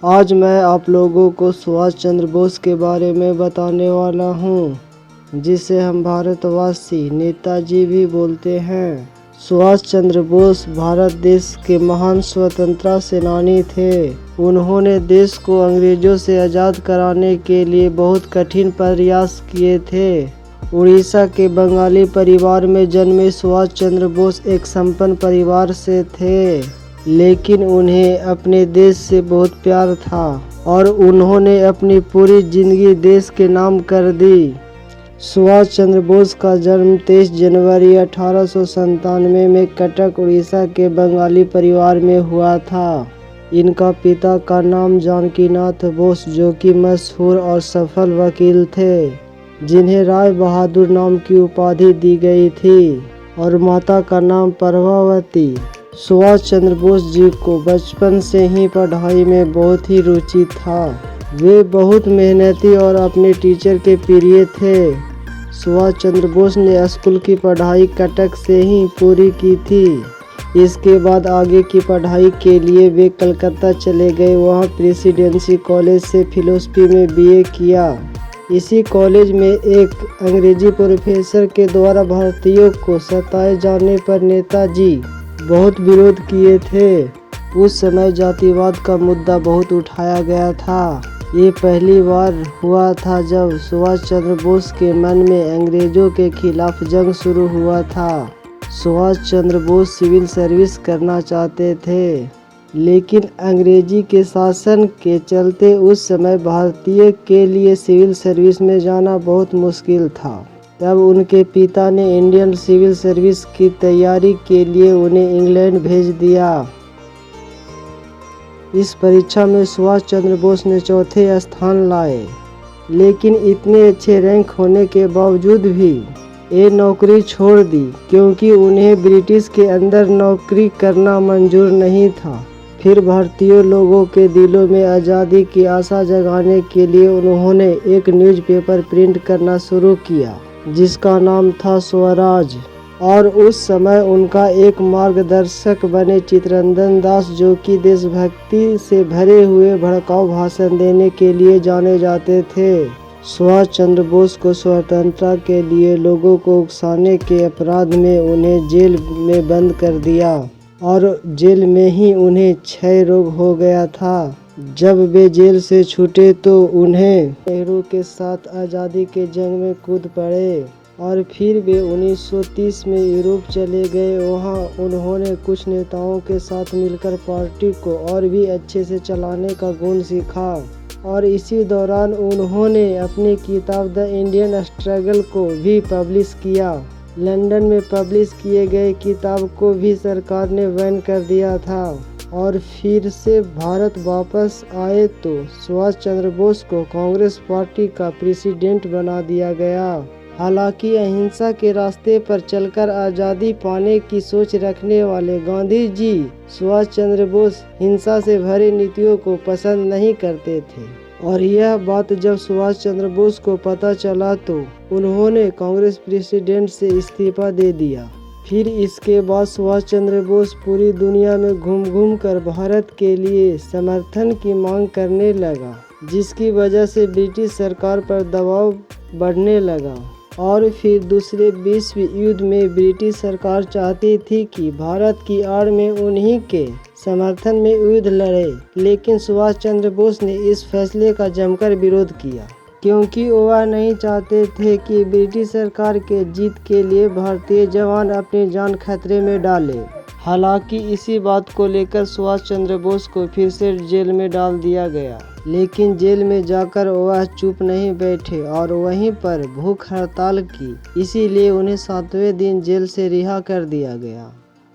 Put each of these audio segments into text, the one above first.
आज मैं आप लोगों को सुभाष चंद्र बोस के बारे में बताने वाला हूँ, जिसे हम भारतवासी नेताजी भी बोलते हैं। सुभाष चंद्र बोस भारत देश के महान स्वतंत्रता सेनानी थे। उन्होंने देश को अंग्रेजों से आज़ाद कराने के लिए बहुत कठिन प्रयास किए थे। उड़ीसा के बंगाली परिवार में जन्मे सुभाष चंद्र बोस एक संपन्न परिवार से थे, लेकिन उन्हें अपने देश से बहुत प्यार था और उन्होंने अपनी पूरी जिंदगी देश के नाम कर दी। सुभाष चंद्र बोस का जन्म 23 जनवरी 1897 में कटक उड़ीसा के बंगाली परिवार में हुआ था। इनका पिता का नाम जानकीनाथ बोस, जो कि मशहूर और सफल वकील थे, जिन्हें राय बहादुर नाम की उपाधि दी गई थी, और माता का नाम प्रभावती। सुभाष चंद्र बोस जी को बचपन से ही पढ़ाई में बहुत ही रुचि था। वे बहुत मेहनती और अपने टीचर के प्रिय थे। सुभाष चंद्र बोस ने स्कूल की पढ़ाई कटक से ही पूरी की थी। इसके बाद आगे की पढ़ाई के लिए वे कलकत्ता चले गए। वहाँ प्रेसिडेंसी कॉलेज से फिलोसफी में बीए किया। इसी कॉलेज में एक अंग्रेजी प्रोफेसर के द्वारा भारतीयों को सताए जाने पर नेताजी बहुत विरोध किए थे। उस समय जातिवाद का मुद्दा बहुत उठाया गया था। ये पहली बार हुआ था जब सुभाष चंद्र बोस के मन में अंग्रेजों के खिलाफ जंग शुरू हुआ था। सुभाष चंद्र बोस सिविल सर्विस करना चाहते थे, लेकिन अंग्रेजी के शासन के चलते उस समय भारतीय के लिए सिविल सर्विस में जाना बहुत मुश्किल था। तब उनके पिता ने इंडियन सिविल सर्विस की तैयारी के लिए उन्हें इंग्लैंड भेज दिया। इस परीक्षा में सुभाष चंद्र बोस ने चौथे स्थान लाए, लेकिन इतने अच्छे रैंक होने के बावजूद भी ये नौकरी छोड़ दी, क्योंकि उन्हें ब्रिटिश के अंदर नौकरी करना मंजूर नहीं था। फिर भारतीय लोगों के दिलों में आज़ादी की आशा जगाने के लिए उन्होंने एक न्यूज़पेपर प्रिंट करना शुरू किया, जिसका नाम था स्वराज। और उस समय उनका एक मार्गदर्शक बने चित्तरंजन दास, जो कि देशभक्ति से भरे हुए भड़काऊ भाषण देने के लिए जाने जाते थे। सुभाष चंद्र बोस को स्वतंत्रता के लिए लोगों को उकसाने के अपराध में उन्हें जेल में बंद कर दिया, और जेल में ही उन्हें क्षय रोग हो गया था। जब वे जेल से छूटे तो उन्हें नेहरू के साथ आज़ादी के जंग में कूद पड़े, और फिर वे 1930 में यूरोप चले गए। वहाँ उन्होंने कुछ नेताओं के साथ मिलकर पार्टी को और भी अच्छे से चलाने का गुण सीखा, और इसी दौरान उन्होंने अपनी किताब द इंडियन स्ट्रगल को भी पब्लिश किया। लंदन में पब्लिश किए गए किताब को भी सरकार ने बैन कर दिया था। और फिर से भारत वापस आए तो सुभाष चंद्र बोस को कांग्रेस पार्टी का प्रेसिडेंट बना दिया गया। हालांकि अहिंसा के रास्ते पर चलकर आज़ादी पाने की सोच रखने वाले गांधी जी सुभाष चंद्र बोस हिंसा से भरे नीतियों को पसंद नहीं करते थे, और यह बात जब सुभाष चंद्र बोस को पता चला तो उन्होंने कांग्रेस प्रेसिडेंट से इस्तीफा दे दिया। फिर इसके बाद सुभाष चंद्र बोस पूरी दुनिया में घूम घूम कर भारत के लिए समर्थन की मांग करने लगा, जिसकी वजह से ब्रिटिश सरकार पर दबाव बढ़ने लगा। और फिर दूसरे विश्व युद्ध में ब्रिटिश सरकार चाहती थी कि भारत की आड़ में उन्हीं के समर्थन में युद्ध लड़े, लेकिन सुभाष चंद्र बोस ने इस फैसले का जमकर विरोध किया, क्योंकि वह नहीं चाहते थे कि ब्रिटिश सरकार के जीत के लिए भारतीय जवान अपनी जान खतरे में डालें। हालांकि इसी बात को लेकर सुभाष चंद्र बोस को फिर से जेल में डाल दिया गया, लेकिन जेल में जाकर वह चुप नहीं बैठे और वहीं पर भूख हड़ताल की। इसीलिए उन्हें 7वें दिन जेल से रिहा कर दिया गया।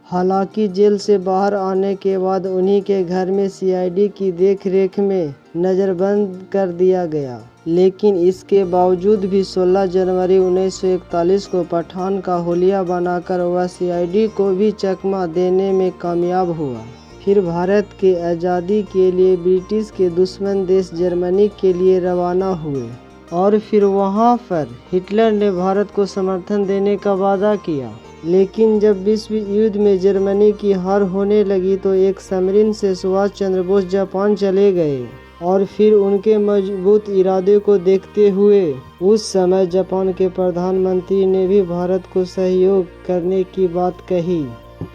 हालांकि जेल से बाहर आने के बाद उन्हीं के घर में सीआईडी की देखरेख में नज़रबंद कर दिया गया, लेकिन इसके बावजूद भी 16 जनवरी 1941 को पठान का हुलिया बनाकर वह सीआईडी को भी चकमा देने में कामयाब हुआ। फिर भारत के आज़ादी के लिए ब्रिटिश के दुश्मन देश जर्मनी के लिए रवाना हुए, और फिर वहाँ पर हिटलर ने भारत को समर्थन देने का वादा किया। लेकिन जब विश्व युद्ध में जर्मनी की हार होने लगी तो एक सबमरीन से सुभाष चंद्र बोस जापान चले गए और फिर उनके मजबूत इरादे को देखते हुए उस समय जापान के प्रधानमंत्री ने भी भारत को सहयोग करने की बात कही।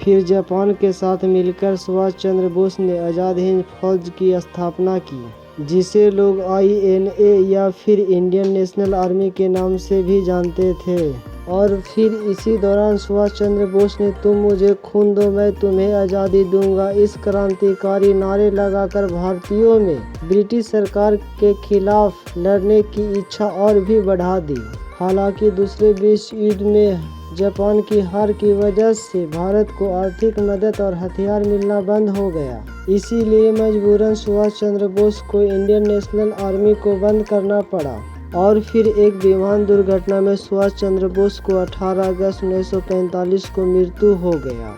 फिर जापान के साथ मिलकर सुभाष चंद्र बोस ने आज़ाद हिंद फौज की स्थापना की, जिसे लोग INA या फिर इंडियन नेशनल आर्मी के नाम से भी जानते थे। और फिर इसी दौरान सुभाष चंद्र बोस ने तुम मुझे खून दो मैं तुम्हें आज़ादी दूंगा इस क्रांतिकारी नारे लगाकर भारतीयों में ब्रिटिश सरकार के खिलाफ लड़ने की इच्छा और भी बढ़ा दी। हालांकि दूसरे विश्व युद्ध में जापान की हार की वजह से भारत को आर्थिक मदद और हथियार मिलना बंद हो गया। इसीलिए मजबूरन सुभाष चंद्र बोस को इंडियन नेशनल आर्मी को बंद करना पड़ा। और फिर एक विमान दुर्घटना में सुभाष चंद्र बोस को 18 अगस्त 1945 को मृत्यु हो गया।